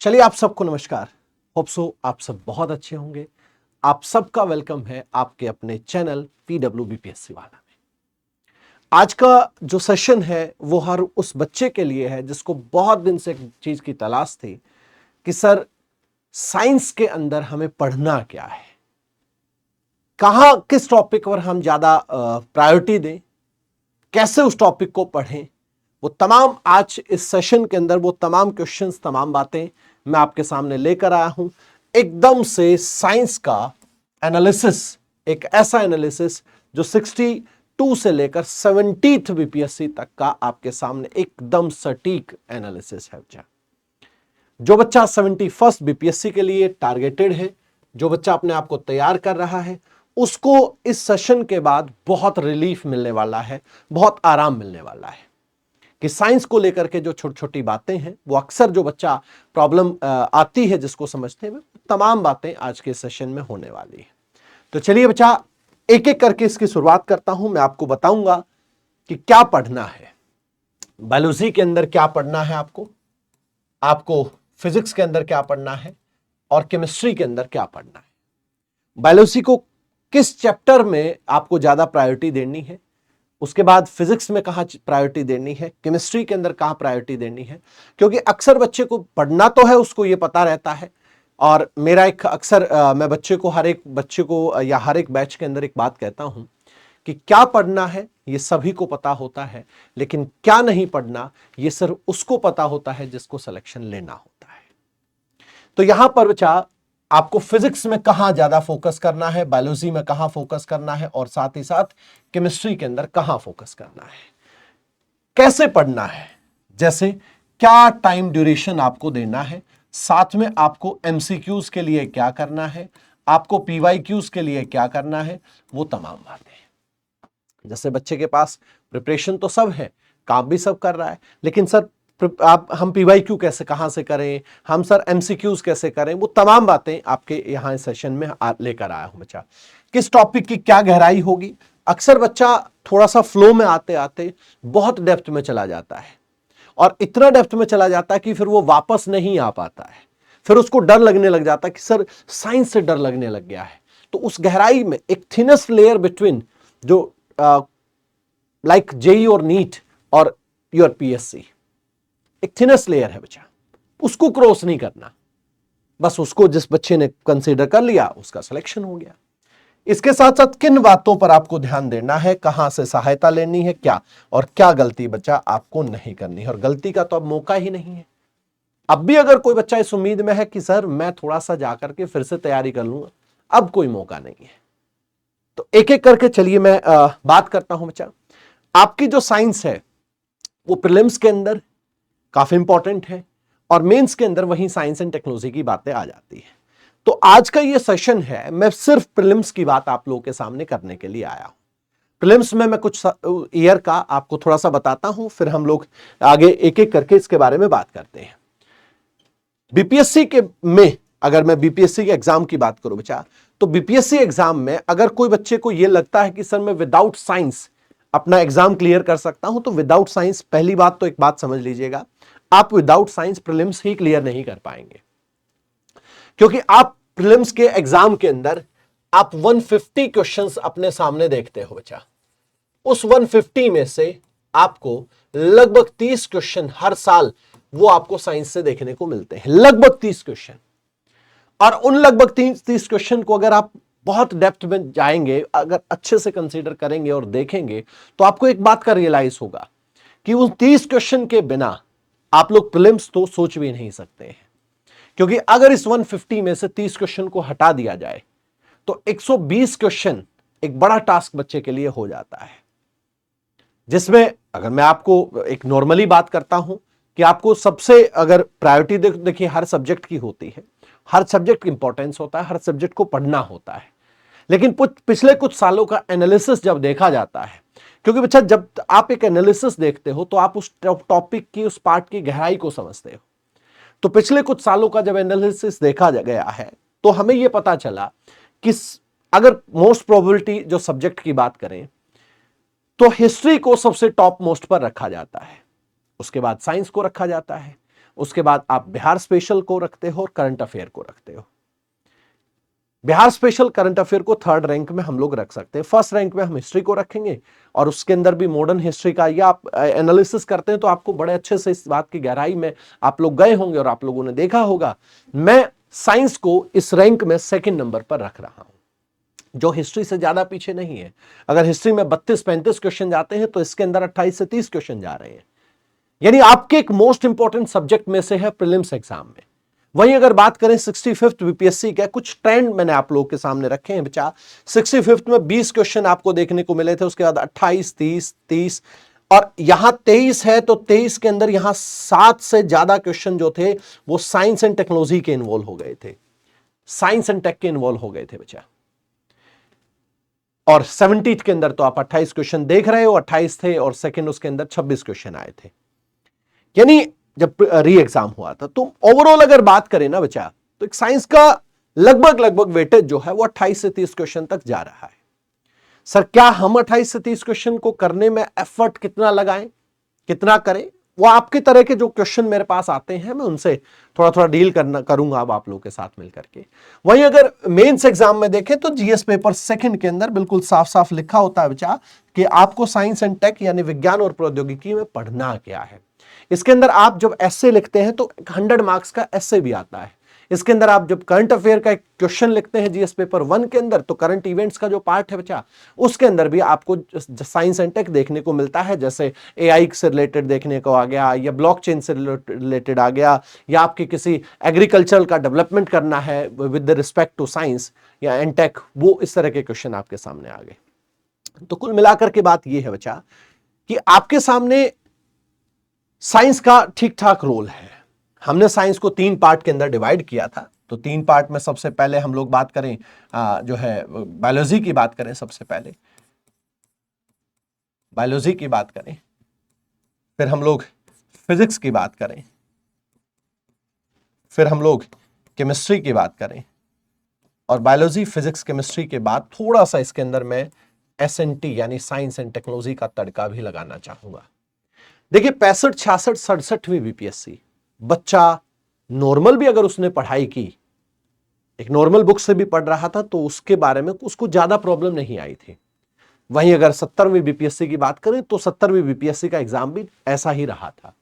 चलिए, आप सबको नमस्कार। होप सो आप सब बहुत अच्छे होंगे। आप सबका वेलकम है आपके अपने चैनल PWBPSC वाला में। आज का जो सेशन है वो हर उस बच्चे के लिए है जिसको बहुत दिन से एक चीज की तलाश थी कि सर साइंस के अंदर हमें पढ़ना क्या है, कहां किस टॉपिक पर हम ज्यादा प्रायोरिटी दें, कैसे उस टॉपिक को पढ़ें। वो तमाम आज इस सेशन के अंदर वो तमाम क्वेश्चंस, तमाम बातें मैं आपके सामने लेकर आया हूं। एकदम से साइंस का एनालिसिस, एक ऐसा एनालिसिस जो 62 से लेकर 70th बीपीएससी तक का आपके सामने एकदम सटीक एनालिसिस है। जो बच्चा 71st बीपीएससी के लिए टारगेटेड है, जो बच्चा अपने आप को तैयार कर रहा है, उसको इस सेशन के बाद बहुत रिलीफ मिलने वाला है, बहुत आराम मिलने वाला है कि साइंस को लेकर के जो छोटी छोटी बातें हैं वो अक्सर जो बच्चा प्रॉब्लम आती है जिसको समझने में, तमाम बातें आज के सेशन में होने वाली है। तो चलिए बच्चा, एक एक करके इसकी शुरुआत करता हूं। मैं आपको बताऊंगा कि क्या पढ़ना है। बायोलॉजी के अंदर क्या पढ़ना है आपको फिजिक्स के अंदर क्या पढ़ना है और केमिस्ट्री के अंदर क्या पढ़ना है। बायोलॉजी को किस चैप्टर में आपको ज्यादा प्रायोरिटी देनी है, उसके बाद फिजिक्स में कहां प्रायोरिटी देनी है, केमिस्ट्री के अंदर कहां प्रायोरिटी देनी है। क्योंकि अक्सर बच्चे को पढ़ना तो है, उसको ये पता रहता है। और मेरा एक अक्सर मैं बच्चे को, हर एक बच्चे को या हर एक बैच के अंदर एक बात कहता हूं कि क्या पढ़ना है ये सभी को पता होता है, लेकिन क्या नहीं पढ़ना ये सिर्फ उसको पता होता है जिसको सिलेक्शन लेना होता है। तो यहां पर बच्चा आपको फिजिक्स में कहां ज्यादा फोकस करना है, बायोलॉजी में कहां फोकस करना है और साथ ही साथ केमिस्ट्री के अंदर कहां फोकस करना है, कैसे पढ़ना है, जैसे क्या टाइम ड्यूरेशन आपको देना है, साथ में आपको एमसीक्यूज के लिए क्या करना है, आपको पीवाईक्यूज के लिए क्या करना है, वो तमाम बातें। जैसे बच्चे के पास प्रिपरेशन तो सब है, काम भी सब कर रहा है, लेकिन सर हम पीवाईक्यू कैसे, कहां से करें, हम सर एमसीक्यूज कैसे करें, वो तमाम बातें आपके यहां सेशन में लेकर आया हूं बच्चा। किस टॉपिक की क्या गहराई होगी। अक्सर बच्चा थोड़ा सा फ्लो में आते आते बहुत डेप्थ में चला जाता है और इतना डेप्थ में चला जाता है कि फिर वो वापस नहीं आ पाता है। फिर उसको डर लगने लग जाता है कि सर साइंस से डर लगने लग गया है। तो उस गहराई में एक थिनेस्ट लेयर बिटवीन जो लाइक जेई और नीट और योर पीएससी, एक थिनेस्ट लेयर है बच्चा, उसको क्रॉस नहीं करना। बस उसको जिस बच्चे ने कंसीडर कर लिया उसका सिलेक्शन हो गया। इसके साथ साथ किन बातों पर आपको ध्यान देना है, कहां से सहायता लेनी है, क्या और क्या गलती बच्चा आपको नहीं करनी है। और गलती का तो अब मौका ही नहीं है। अब भी अगर कोई बच्चा इस उम्मीद में है कि सर मैं थोड़ा सा जाकर के फिर से तैयारी कर लूंगा, अब कोई मौका नहीं है। तो एक एक करके चलिए मैं बात करता हूं बच्चा। आपकी जो साइंस है वो प्रीलिम्स के अंदर काफी इंपॉर्टेंट है और मेंस के अंदर वहीं साइंस एंड टेक्नोलॉजी की बातें आ जाती है। तो आज का ये सेशन है, मैं सिर्फ प्रीलिम्स की बात आप लोगों के सामने करने के लिए आया हूं। प्रीलिम्स में मैं कुछ ईयर का आपको थोड़ा सा बताता हूं, फिर हम लोग आगे एक एक करके इसके बारे में बात करते हैं। बीपीएससी के में अगर मैं बीपीएससी के एग्जाम की बात करूं बच्चा, तो बीपीएससी एग्जाम में अगर कोई बच्चे को यह लगता है कि सर मैं विदाउट साइंस अपना एग्जाम क्लियर कर सकता हूं, तो विदाउट साइंस, पहली बात तो एक बात समझ लीजिएगा, आप विदाउट साइंस प्रीलिम्स ही क्लियर नहीं कर पाएंगे। क्योंकि आप प्रीलिम्स के एग्जाम के अंदर आप 150 क्वेश्चंस अपने सामने देखते हो बच्चा। उस 150 में से आपको लगभग 30 क्वेश्चन हर साल वो आपको साइंस से देखने को मिलते हैं, लगभग 30 क्वेश्चन। और उन लगभग 30 क्वेश्चन को अगर आप बहुत डेप्थ में जाएंगे, अगर अच्छे से कंसीडर करेंगे और देखेंगे, तो आपको एक बात का रियलाइज होगा कि उन 30 क्वेश्चन के बिना आप लोग प्रीलिम्स तो सोच भी नहीं सकते हैं। क्योंकि अगर इस 150 में से 30 क्वेश्चन को हटा दिया जाए तो 120 क्वेश्चन एक बड़ा टास्क बच्चे के लिए हो जाता है। जिसमें अगर मैं आपको एक नॉर्मली बात करता हूं कि आपको सबसे अगर प्रायोरिटी देखिए हर सब्जेक्ट की होती है, हर सब्जेक्ट की इंपॉर्टेंस होता है, हर सब्जेक्ट को पढ़ना होता है। लेकिन पिछले कुछ सालों का एनालिसिस जब देखा जाता है, क्योंकि बच्चा जब आप एक एनालिसिस देखते हो तो आप उस टॉपिक की, उस पार्ट की गहराई को समझते हो। तो पिछले कुछ सालों का जब एनालिसिस देखा गया है तो हमें यह पता चला कि अगर मोस्ट प्रोबेबिलिटी जो सब्जेक्ट की बात करें तो हिस्ट्री को सबसे टॉप मोस्ट पर रखा जाता है, उसके बाद साइंस को रखा जाता है, उसके बाद आप बिहार स्पेशल को रखते हो और करंट अफेयर को रखते हो। बिहार स्पेशल करंट अफेयर को थर्ड रैंक में हम लोग रख सकते हैं। फर्स्ट रैंक में हम हिस्ट्री को रखेंगे और उसके अंदर भी मॉडर्न हिस्ट्री का या आप एनालिसिस करते हैं तो आपको बड़े अच्छे से इस बात की गहराई में आप लोग गए होंगे और आप लोगों ने देखा होगा। मैं साइंस को इस रैंक में सेकंड नंबर पर रख रहा हूं, जो हिस्ट्री से ज्यादा पीछे नहीं है। अगर हिस्ट्री में 32-35 क्वेश्चन जाते हैं तो इसके अंदर 28 से 30 क्वेश्चन जा रहे हैं, यानी आपके एक मोस्ट इंपॉर्टेंट सब्जेक्ट में से है प्रीलिम्स एग्जाम में। वहीं अगर बात करें 65th बीपीएससी का, कुछ ट्रेंड मैंने आप लोगों के सामने रखे हैं बच्चा। 65th में 20 क्वेश्चन आपको देखने को मिले थे, उसके बाद 28, 30 और यहां 23 है, तो 23 के अंदर यहां 7 से ज्यादा क्वेश्चन जो थे वो साइंस एंड टेक्नोलॉजी के इन्वॉल्व हो गए थे, साइंस एंड टेक के इन्वॉल्व हो गए थे बच्चा। और 70 के अंदर तो आप 28 क्वेश्चन देख रहे हो, 28 थे और सेकंड उसके अंदर 26 क्वेश्चन आए थे, यानी जब री एग्जाम हुआ था। तो ओवरऑल अगर बात करें ना बच्चा, तो एक साइंस का लगभग वेटेज जो है वो 28 से 30 क्वेश्चन तक जा रहा है। सर क्या हम 28 से 30 क्वेश्चन को करने में एफर्ट कितना लगाएं, कितना करें, वो आपके तरह के जो क्वेश्चन मेरे पास आते हैं मैं उनसे थोड़ा डील करूंगा अब आप लोगों के साथ मिलकर के। वहीं अगर मेंस एग्जाम में देखें तो जीएस पेपर सेकंड के अंदर बिल्कुल साफ साफ लिखा होता है बच्चा कि आपको साइंस एंड टेक यानी विज्ञान और प्रौद्योगिकी में पढ़ना क्या है। इसके अंदर आप जब एस्से लिखते हैं तो 100 मार्क्स का एस्से भी आता है। इसके अंदर आप जब करंट अफेयर का एक क्वेश्चन लिखते हैं जीएस पेपर 1 के अंदर, तो करंट इवेंट्स का जो पार्ट है बच्चा, उसके अंदर भी आपको साइंस एंड टेक देखने को मिलता है। जैसे एआई से रिलेटेड देखने को आ गया, या ब्लॉकचेन से रिलेटेड आ गया, या आपके किसी एग्रीकल्चर का डेवलपमेंट करना है विद रिस्पेक्ट टू साइंस या एंड टेक, वो इस तरह के क्वेश्चन आपके सामने आ गए। तो कुल मिलाकर के बात यह है बच्चा कि आपके सामने साइंस का ठीक ठाक रोल है। हमने साइंस को 3 पार्ट के अंदर डिवाइड किया था। तो 3 पार्ट में सबसे पहले हम लोग बात करें जो है बायोलॉजी की बात करें, सबसे पहले बायोलॉजी की बात करें, फिर हम लोग फिजिक्स की बात करें, फिर हम लोग केमिस्ट्री की बात करें, और बायोलॉजी फिजिक्स केमिस्ट्री के बाद थोड़ा सा इसके अंदर मैं एसएनटी यानी साइंस एंड टेक्नोलॉजी का तड़का भी लगाना चाहूंगा। देखिए 65, 66, 67वीं बीपीएससी बच्चा नॉर्मल भी अगर उसने पढ़ाई की, एक नॉर्मल बुक से भी पढ़ रहा था, तो उसके बारे में उसको ज्यादा प्रॉब्लम नहीं आई थी। वहीं अगर 70वीं बीपीएससी की बात करें तो 70वीं बीपीएससी का एग्जाम भी ऐसा ही रहा था।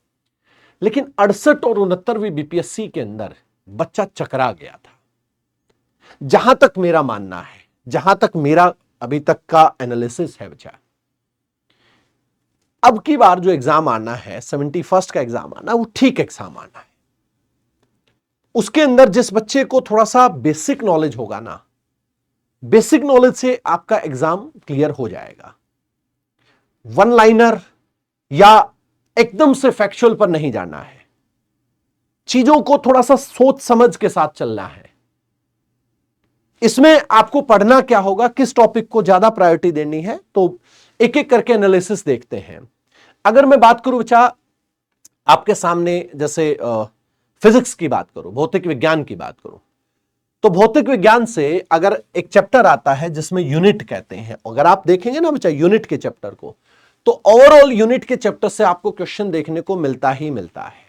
लेकिन 68 और 69वीं बीपीएससी के अंदर बच्चा चकरा गया था। जहां तक मेरा मानना है, जहां तक मेरा अभी तक का एनालिसिस है बच्चा, अब की बार जो एग्जाम आना है, 71st का एग्जाम आना, वो ठीक एग्जाम आना है। उसके अंदर जिस बच्चे को थोड़ा सा बेसिक नॉलेज होगा ना, बेसिक नॉलेज से आपका एग्जाम क्लियर हो जाएगा। वन लाइनर या एकदम से फैक्चुअल पर नहीं जाना है, चीजों को थोड़ा सा सोच समझ के साथ चलना है। इसमें आपको पढ़ना क्या होगा, किस टॉपिक को ज्यादा प्रायोरिटी देनी है, तो एक एक करके एनालिसिस देखते हैं। अगर मैं बात करूं बच्चा आपके सामने, जैसे फिजिक्स की बात करूं, भौतिक विज्ञान की बात करूं, तो भौतिक विज्ञान से अगर एक चैप्टर आता है जिसमें यूनिट कहते हैं, अगर आप देखेंगे ना बच्चा यूनिट के चैप्टर को, तो ओवरऑल यूनिट के चैप्टर से आपको क्वेश्चन देखने को मिलता ही मिलता है।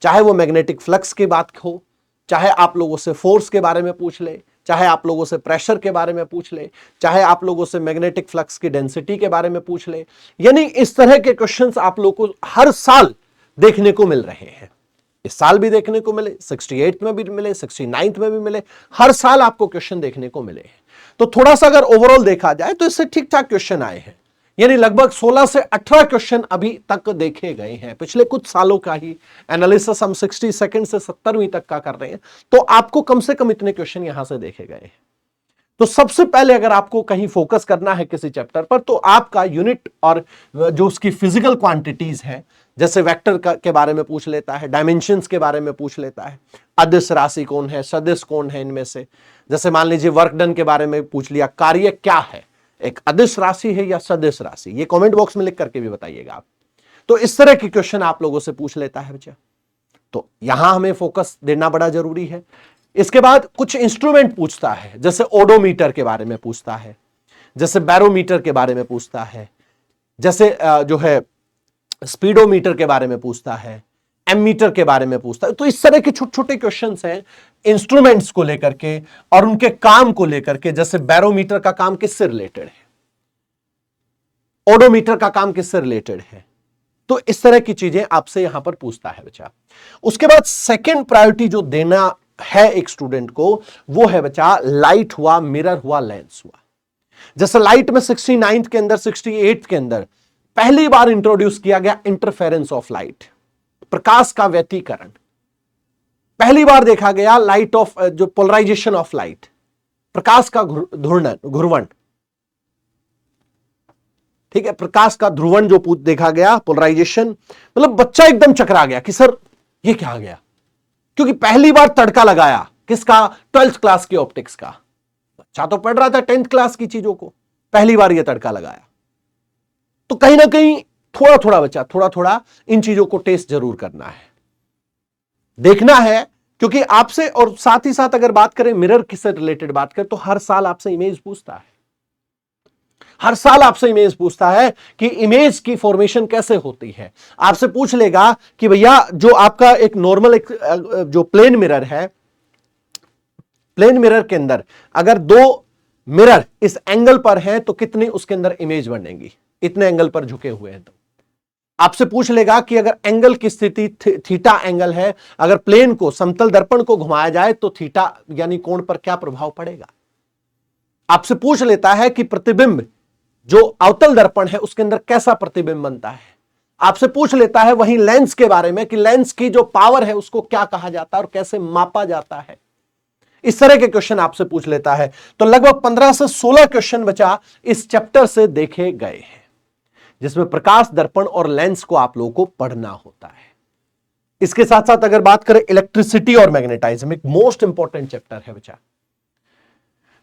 चाहे वो मैग्नेटिक फ्लक्स की बात हो, चाहे आप लोगों से फोर्स के बारे में पूछ ले, चाहे आप लोगों से प्रेशर के बारे में पूछ ले, चाहे आप लोगों से मैग्नेटिक फ्लक्स की डेंसिटी के बारे में पूछ ले, यानी इस तरह के क्वेश्चंस आप लोगों को हर साल देखने को मिल रहे हैं। इस साल भी देखने को मिले, 68 में भी मिले, 69 में भी मिले, हर साल आपको क्वेश्चन देखने को मिले हैं। तो थोड़ा सा अगर ओवरऑल देखा जाए तो इससे ठीक ठाक क्वेश्चन आए हैं, यानी लगभग 16 से 18 क्वेश्चन अभी तक देखे गए हैं। पिछले कुछ सालों का ही एनालिसिस हम 60 सेकंड से 70वीं तक का कर रहे हैं, तो आपको कम से कम इतने क्वेश्चन यहां से देखे गए हैं। तो सबसे पहले अगर आपको कहीं फोकस करना है किसी चैप्टर पर, तो आपका यूनिट और जो उसकी फिजिकल क्वांटिटीज है, जैसे वेक्टर के बारे में पूछ लेता है, डायमेंशंस के बारे में पूछ लेता है, अदिश राशि कौन है, सदिश कौन है, इनमें से जैसे मान लीजिए वर्क डन के बारे में पूछ लिया, कार्य क्या है, एक अदिश राशि है या सदिश राशि, ये कमेंट बॉक्स में लिख करके भी बताइएगा आप। तो इस तरह के क्वेश्चन आप लोगों से पूछ लेता है बच्चा, तो यहां हमें फोकस देना बड़ा जरूरी है। इसके बाद कुछ इंस्ट्रूमेंट पूछता है, जैसे ओडोमीटर के बारे में पूछता है, जैसे बैरोमीटर के बारे में पूछता है, जैसे जो है स्पीडोमीटर के बारे में पूछता है, एमीटर के बारे में पूछता है। तो इस तरह के छोटे छोटे क्वेश्चंस हैं इंस्ट्रूमेंट्स को लेकर के और उनके काम को लेकर के। जैसे बैरोमीटर का काम किससे रिलेटेड है, ओडोमीटर का काम किससे रिलेटेड है, तो इस तरह की चीजें आपसे यहां पर पूछता है बच्चा। उसके बाद सेकंड प्रायोरिटी जो देना है एक स्टूडेंट को, वो है बच्चा लाइट हुआ, मिरर हुआ, लेंस हुआ। जैसे लाइट में 69th के अंदर 68th के अंदर पहली बार इंट्रोड्यूस किया गया इंटरफेरेंस ऑफ लाइट, प्रकाश का व्यतिकरण। पहली बार देखा गया लाइट ऑफ जो पोलराइजेशन ऑफ लाइट, प्रकाश का घूर्णन, ठीक है, प्रकाश का ध्रुवण जो देखा गया, पोलराइजेशन। मतलब बच्चा एकदम चकरा गया कि सर ये क्या आ गया, क्योंकि पहली बार तड़का लगाया किसका, 12th क्लास की ऑप्टिक्स का। बच्चा तो पढ़ रहा था 10th क्लास की चीजों को, पहली बार ये तड़का लगाया। तो कहीं ना कहीं थोड़ा थोड़ा बच्चा थोड़ा थोड़ा इन चीजों को टेस्ट जरूर करना है, देखना है। क्योंकि आपसे, और साथ ही साथ अगर बात करें मिरर किससे रिलेटेड बात करें, तो हर साल आपसे इमेज पूछता है, हर साल आपसे इमेज पूछता है कि इमेज की फॉर्मेशन कैसे होती है। आपसे पूछ लेगा कि भैया जो आपका एक नॉर्मल जो प्लेन मिरर है, प्लेन मिरर के अंदर अगर दो मिरर इस एंगल पर हैं तो कितनी उसके अंदर इमेज बनेगी, इतने एंगल पर झुके हुए हैं। तो आपसे पूछ लेगा कि अगर एंगल की स्थिति थीटा एंगल है, अगर प्लेन को, समतल दर्पण को घुमाया जाए तो थीटा यानी कोण पर क्या प्रभाव पड़ेगा। आपसे पूछ लेता है कि प्रतिबिंब जो अवतल दर्पण है उसके अंदर कैसा प्रतिबिंब बनता है। आपसे पूछ लेता है वहीं लेंस के बारे में कि लेंस की जो पावर है उसको क्या कहा जाता है और कैसे मापा जाता है। इस तरह के क्वेश्चन आपसे पूछ लेता है। तो लगभग 15 से 16 क्वेश्चन बचा इस चैप्टर से देखे गए हैं, जिसमें प्रकाश, दर्पण और लेंस को आप लोगों को पढ़ना होता है। इसके साथ साथ अगर बात करें इलेक्ट्रिसिटी और मैग्नेटाइज्म, एक मोस्ट इंपॉर्टेंट चैप्टर है बच्चा।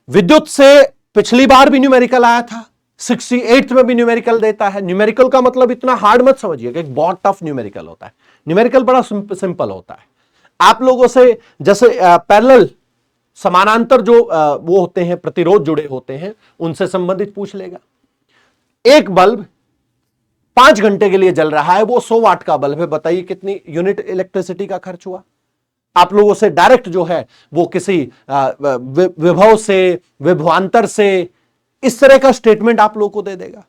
विद्युत से पिछली बार भी न्यूमेरिकल आया था, 68th में भी न्यूमेरिकल देता है। न्यूमेरिकल का मतलब इतना हार्ड मत समझिएगा, एक बहुत टफ न्यूमेरिकल होता है। न्यूमेरिकल बड़ा सिंपल होता है। आप लोगों से जैसे पैरेलल, समानांतर जो वो होते हैं, प्रतिरोध जुड़े होते हैं, उनसे संबंधित पूछ लेगा। एक बल्ब 5 घंटे के लिए जल रहा है, वो 100 वाट का बल्ब है, बताइए कितनी यूनिट इलेक्ट्रिसिटी का खर्च हुआ। आप लोगों से डायरेक्ट जो है वो किसी विभव से, विभवांतर से, इस तरह का स्टेटमेंट आप लोगों को दे देगा।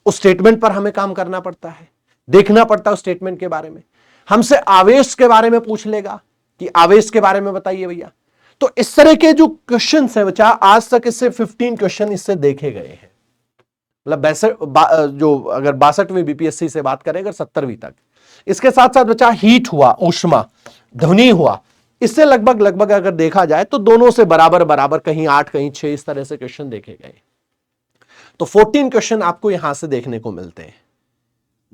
उस स्टेटमेंट पर हमें काम करना पड़ता है, देखना पड़ता है उस स्टेटमेंट के बारे में। हमसे आवेश के बारे में पूछ लेगा कि आवेश के बारे में बताइए भैया। तो इस तरह के जो क्वेश्चन है बच्चा, आज तक इससे 15 क्वेश्चन इससे देखे गए हैं। मतलब 62 जो अगर 62वीं बीपीएससी से बात करें, अगर 70वीं तक। इसके साथ साथ बच्चा हीट हुआ, ऊष्मा, ध्वनि हुआ, इससे लगभग अगर देखा जाए तो दोनों से बराबर, कहीं 8 कहीं 6, इस तरह से क्वेश्चन देखे गए। तो 14 क्वेश्चन आपको यहां से देखने को मिलते हैं।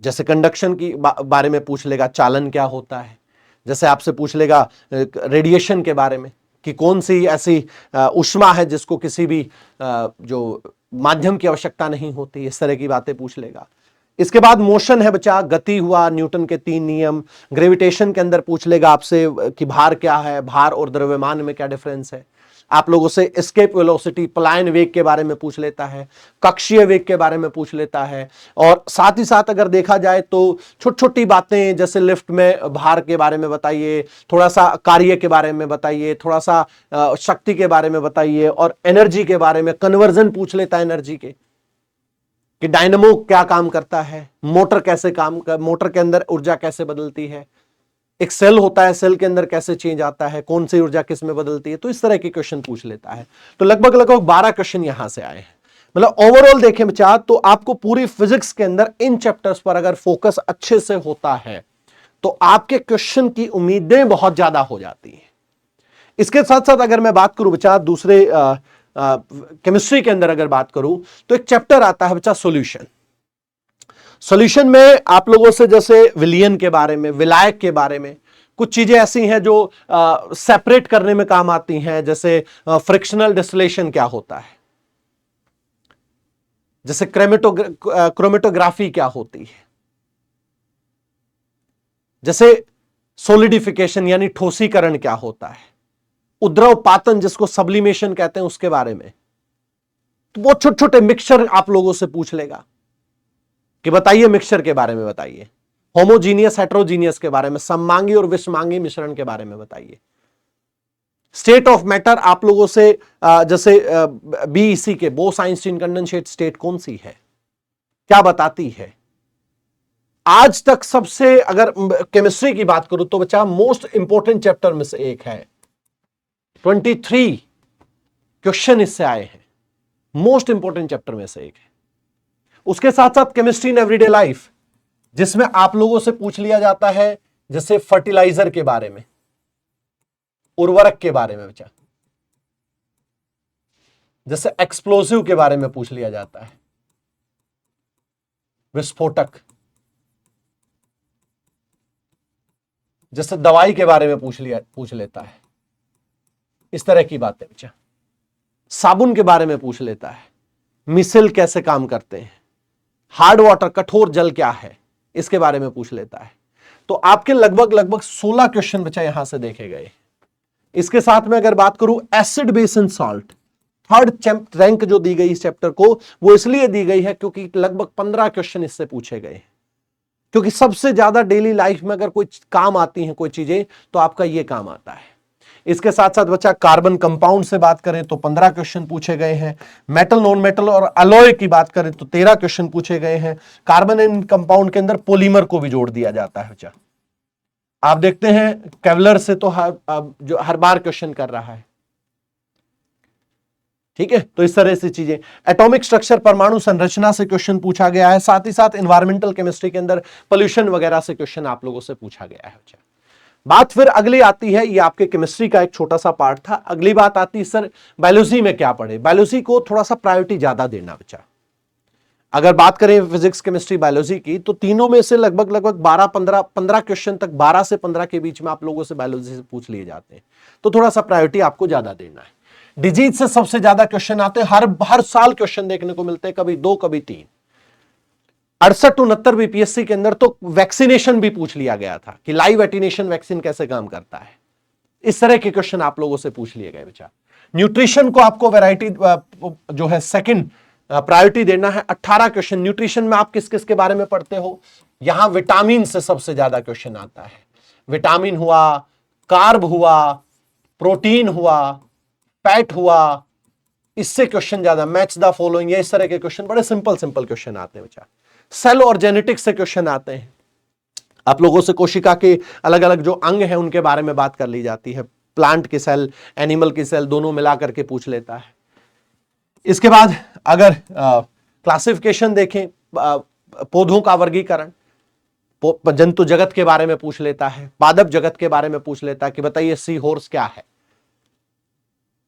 जैसे कंडक्शन की बारे में पूछ लेगा, चालन क्या होता है। जैसे आपसे पूछ लेगा रेडिएशन के बारे में कि कौन सी ऐसी ऊष्मा है जिसको किसी भी जो माध्यम की आवश्यकता नहीं होती, इस तरह की बातें पूछ लेगा। इसके बाद मोशन है बच्चा, गति हुआ, न्यूटन के 3 नियम। ग्रेविटेशन के अंदर पूछ लेगा आपसे कि भार क्या है, भार और द्रव्यमान में क्या डिफरेंस है। आप लोगों से एस्केप वेलोसिटी, पलायन वेग के बारे में पूछ लेता है, कक्षीय वेग के बारे में पूछ लेता है। और साथ ही साथ अगर देखा जाए तो छोटी छोटी बातें, जैसे लिफ्ट में भार के बारे में बताइए, थोड़ा सा कार्य के बारे में बताइए, थोड़ा सा शक्ति के बारे में बताइए, और एनर्जी के बारे में कन्वर्जन पूछ लेता है एनर्जी के, कि डायनेमो क्या काम करता है, मोटर कैसे मोटर के अंदर ऊर्जा कैसे बदलती है, एक सेल होता है, सेल के अंदर कैसे चेंज आता है, कौन सी ऊर्जा किस में बदलती है। तो इस तरह के क्वेश्चन पूछ लेता है। तो लगभग 12 क्वेश्चन यहां से आए हैं। मतलब ओवरऑल देखें बच्चा तो आपको पूरी फिजिक्स के अंदर इन चैप्टर्स पर अगर फोकस अच्छे से होता है तो आपके क्वेश्चन की उम्मीदें बहुत ज्यादा हो जाती हैं। इसके साथ साथ अगर मैं बात करूं बच्चा दूसरे केमिस्ट्री के अंदर अगर बात करूं तो एक चैप्टर आता है बच्चा सॉल्यूशन। सॉल्यूशन में आप लोगों से जैसे विलयन के बारे में, विलायक के बारे में कुछ चीजें ऐसी हैं जो सेपरेट करने में काम आती हैं। जैसे फ्रिक्शनल डिस्टिलेशन क्या होता है, जैसे क्रोमेटोग्राफी क्या होती है, जैसे सोलिडिफिकेशन यानी ठोसीकरण क्या होता है, उद्रवपातन जिसको सब्लिमेशन कहते हैं उसके बारे में। तो बहुत छोटे छोटे मिक्सचर आप लोगों से पूछ लेगा कि बताइए मिक्सचर के बारे में बताइए। होमोजीनियस हेट्रोजीनियस के बारे में, सममांगी और विषमांगी मिश्रण के बारे में बताइए। स्टेट ऑफ मैटर आप लोगों से जैसे बीईसी के बोस आइंस्टीन कंडेंसेट स्टेट कौन सी है, क्या बताती है। आज तक सबसे, अगर केमिस्ट्री की बात करूं तो बच्चा मोस्ट इंपॉर्टेंट चैप्टर में से एक है। 23 क्वेश्चन इससे आए हैं, मोस्ट इंपॉर्टेंट चैप्टर में से एक है। उसके साथ साथ केमिस्ट्री इन एवरीडे लाइफ, जिसमें आप लोगों से पूछ लिया जाता है जैसे फर्टिलाइजर के बारे में, उर्वरक के बारे में बच्चा, जैसे एक्सप्लोसिव के बारे में पूछ लिया जाता है, विस्फोटक, जैसे दवाई के बारे में पूछ लेता है, इस तरह की बातें बच्चा। साबुन के बारे में पूछ लेता है, मिसल कैसे काम करते हैं, हार्ड वाटर कठोर जल क्या है, इसके बारे में पूछ लेता है। तो आपके लगभग 16 क्वेश्चन बच्चा यहां से देखे गए। इसके साथ में अगर बात करूं acid base and salt, third rank जो दी गई इस चैप्टर को, वो इसलिए दी गई है क्योंकि लगभग 15 क्वेश्चन इससे पूछे गए, क्योंकि सबसे ज्यादा डेली लाइफ में अगर कोई काम आती हैं कोई चीजें तो आपका ये काम आता है। इसके साथ साथ बच्चा कार्बन कंपाउंड से बात करें तो 15 क्वेश्चन पूछे गए हैं। मेटल, नॉन मेटल और अलॉय की बात करें तो 13 क्वेश्चन पूछे गए हैं। कार्बन एंड कंपाउंड के अंदर पॉलीमर को भी जोड़ दिया जाता है बच्चा। आप देखते हैं केवलर से तो हर बार क्वेश्चन कर रहा है, ठीक है। तो इस तरह से चीजें, एटॉमिक स्ट्रक्चर परमाणु संरचना से क्वेश्चन पूछा गया है। साथ ही साथ एनवायरमेंटल केमिस्ट्री के अंदर पोल्यूशन वगैरह से क्वेश्चन आप लोगों से पूछा गया है बच्चा। बात फिर अगली आती है, ये आपके केमिस्ट्री का एक छोटा सा पार्ट था। अगली बात आती है सर बायोलॉजी में क्या पढ़े। बायोलॉजी को थोड़ा सा प्रायोरिटी ज्यादा देना बच्चा। अगर बात करें फिजिक्स, केमिस्ट्री, बायोलॉजी की, तो तीनों में से लगभग 12-15 क्वेश्चन तक, 12 से 15 के बीच में आप लोगों से बायोलॉजी से पूछ लिए जाते हैं। तो थोड़ा सा प्रायोरिटी आपको ज्यादा देना है। डिजीज से सबसे ज्यादा क्वेश्चन आते हैं, हर साल क्वेश्चन देखने को मिलते हैं, कभी 2 कभी 3। 68-69 बीपीएससी के अंदर तो वैक्सीनेशन भी पूछ लिया गया था कि लाइव एटीनेशन वैक्सीन कैसे काम करता है। इस तरह के क्वेश्चन आप लोगों से पूछ लिए गए बच्चा। न्यूट्रिशन को आपको वैरायटी जो है सेकंड प्रायोरिटी देना है। 18 क्वेश्चन न्यूट्रिशन में आप किस किस के बारे में पढ़ते हो। यहां विटामिन से सबसे ज्यादा क्वेश्चन आता है। विटामिन हुआ, कार्ब हुआ, प्रोटीन हुआ, फैट हुआ, इससे क्वेश्चन ज्यादा, मैच द फॉलोइंग, ये इस तरह के क्वेश्चन बड़े सिंपल क्वेश्चन आते हैं बच्चा। सेल और जेनेटिक्स से क्वेश्चन आते हैं। आप लोगों से कोशिका के अलग अलग जो अंग हैं उनके बारे में बात कर ली जाती है। प्लांट की सेल, एनिमल की सेल, दोनों मिला करके पूछ लेता है। इसके बाद अगर क्लासिफिकेशन देखें, पौधों का वर्गीकरण, जंतु जगत के बारे में पूछ लेता है, पादप जगत के बारे में पूछ लेता है कि बताइए सी हॉर्स क्या है।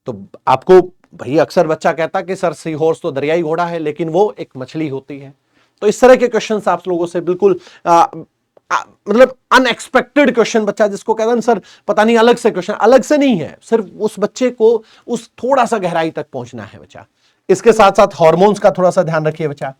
तो आपको भाई अक्सर बच्चा कहता कि सर सी हॉर्स तो दरियाई घोड़ा है, लेकिन वो एक मछली होती है। तो इस तरह के क्वेश्चंस आप लोगों से बिल्कुल मतलब अनएक्सपेक्टेड क्वेश्चन, बच्चा जिसको कहता है सर पता नहीं, अलग से क्वेश्चन, अलग से नहीं है, सिर्फ उस बच्चे को उस थोड़ा सा गहराई तक पहुंचना है बच्चा। इसके साथ साथ हार्मोन्स का थोड़ा सा ध्यान रखिए बच्चा,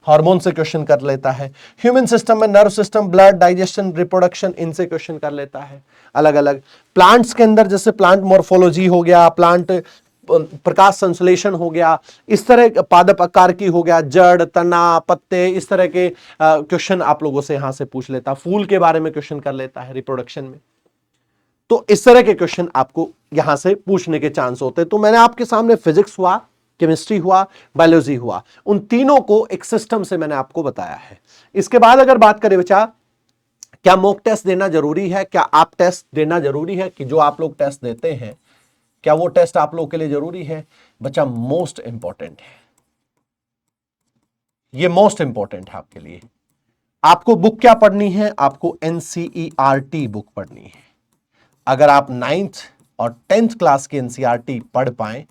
हार्मोन से क्वेश्चन कर लेता है। ह्यूमन सिस्टम में nerve system, blood, digestion, reproduction, इनसे क्वेश्चन कर लेता है अलग अलग। प्लांट्स के अंदर जैसे प्लांट मॉर्फोलॉजी हो गया, प्लांट प्रकाश संश्लेषण हो गया, इस तरह पादप आकार की हो गया, जड़, तना, पत्ते, इस तरह के क्वेश्चन आप लोगों से यहां से पूछ लेता। फूल के बारे में क्वेश्चन कर लेता है रिप्रोडक्शन में। तो इस तरह के क्वेश्चन आपको यहां से पूछने के चांस होते हैं। तो मैंने आपके सामने फिजिक्स हुआ, केमिस्ट्री हुआ, बायोलॉजी हुआ, उन तीनों को एक सिस्टम से मैंने आपको बताया है। इसके बाद अगर बात करें बच्चा, क्या मॉक टेस्ट देना जरूरी है, क्या आप टेस्ट देना जरूरी है, कि जो आप लोग टेस्ट देते हैं क्या वो टेस्ट आप लोगों के लिए जरूरी है बच्चा? मोस्ट इंपॉर्टेंट है, ये मोस्ट इंपॉर्टेंट है आपके लिए। आपको बुक क्या पढ़नी है? आपको एनसीईआरटी बुक पढ़नी है। अगर आप 9th और 10th क्लास की एनसीईआरटी पढ़ पाए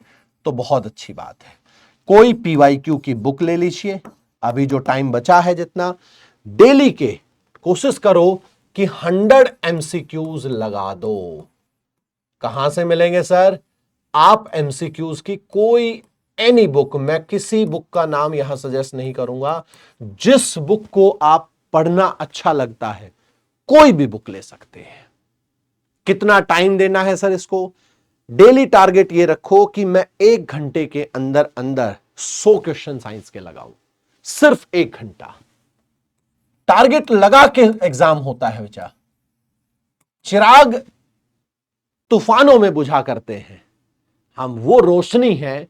तो बहुत अच्छी बात है। कोई पीवाईक्यू की बुक ले लीजिए, अभी जो टाइम बचा है जितना, डेली के कोशिश करो कि 100 एमसीक्यूज लगा दो। कहां से मिलेंगे सर? आप एमसीक्यूज की कोई एनी बुक, मैं किसी बुक का नाम यहां सजेस्ट नहीं करूंगा, जिस बुक को आप पढ़ना अच्छा लगता है कोई भी बुक ले सकते हैं। कितना टाइम देना है सर इसको? डेली टारगेट ये रखो कि मैं 1 घंटे के अंदर अंदर 100 क्वेश्चन साइंस के लगाऊं, सिर्फ 1 घंटा। टारगेट लगा के एग्जाम होता है बेचा। चिराग तूफानों में बुझा करते हैं, हम वो रोशनी है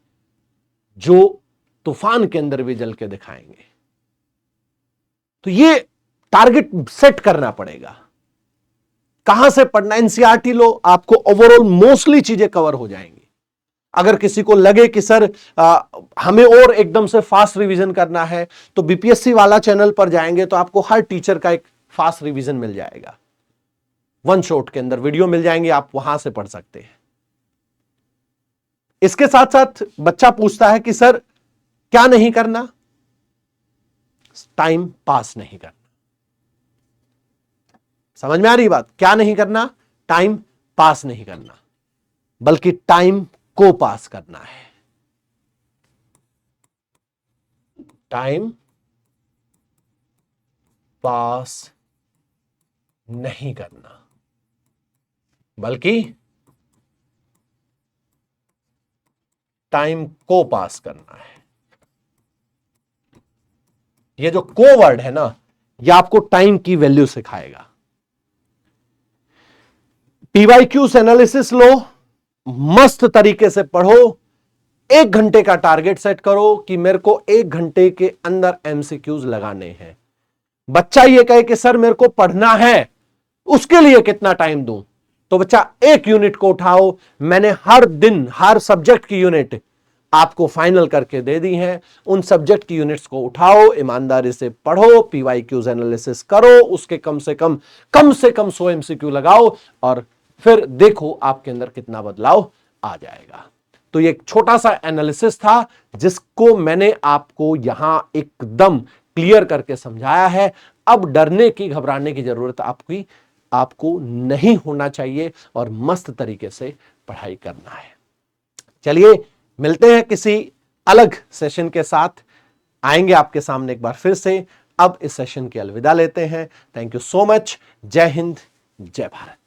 जो तूफान के अंदर भी जल के दिखाएंगे। तो ये टारगेट सेट करना पड़ेगा। कहां से पढ़ना, एनसीईआरटी लो, आपको ओवरऑल मोस्टली चीजें कवर हो जाएंगी। अगर किसी को लगे कि सर हमें और एकदम से फास्ट रिवीजन करना है, तो बीपीएससी वाला चैनल पर जाएंगे तो आपको हर टीचर का एक फास्ट रिवीजन मिल जाएगा, वन शॉट के अंदर वीडियो मिल जाएंगे, आप वहां से पढ़ सकते हैं। इसके साथ साथ बच्चा पूछता है कि सर क्या नहीं करना, टाइम पास नहीं करना। समझ में आ रही बात? क्या नहीं करना, टाइम पास नहीं करना, बल्कि टाइम को पास करना है। टाइम पास नहीं करना, बल्कि टाइम को पास करना है। ये जो को वर्ड है ना, ये आपको टाइम की वैल्यू सिखाएगा। पीवाईक्यूज एनालिसिस लो, मस्त तरीके से पढ़ो, 1 घंटे का टारगेट सेट करो कि मेरे को 1 घंटे के अंदर एमसीक्यूज लगाने हैं। बच्चा ये कहे कि सर मेरे को पढ़ना है, उसके लिए कितना टाइम दूं, तो बच्चा 1 यूनिट को उठाओ। मैंने हर दिन हर सब्जेक्ट की यूनिट आपको फाइनल करके दे दी है। उन सब्जेक्ट की यूनिट्स को उठाओ, ईमानदारी से पढ़ो, पीवाईक्यूज एनालिसिस करो, उसके कम से कम 100 एमसीक्यू लगाओ, और फिर देखो आपके अंदर कितना बदलाव आ जाएगा। तो ये एक छोटा सा एनालिसिस था जिसको मैंने आपको यहां एकदम क्लियर करके समझाया है। अब डरने की, घबराने की जरूरत आपको नहीं होना चाहिए, और मस्त तरीके से पढ़ाई करना है। चलिए मिलते हैं किसी अलग सेशन के साथ, आएंगे आपके सामने एक बार फिर से। अब इस सेशन की अलविदा लेते हैं। Thank you so much. जय हिंद, जय भारत।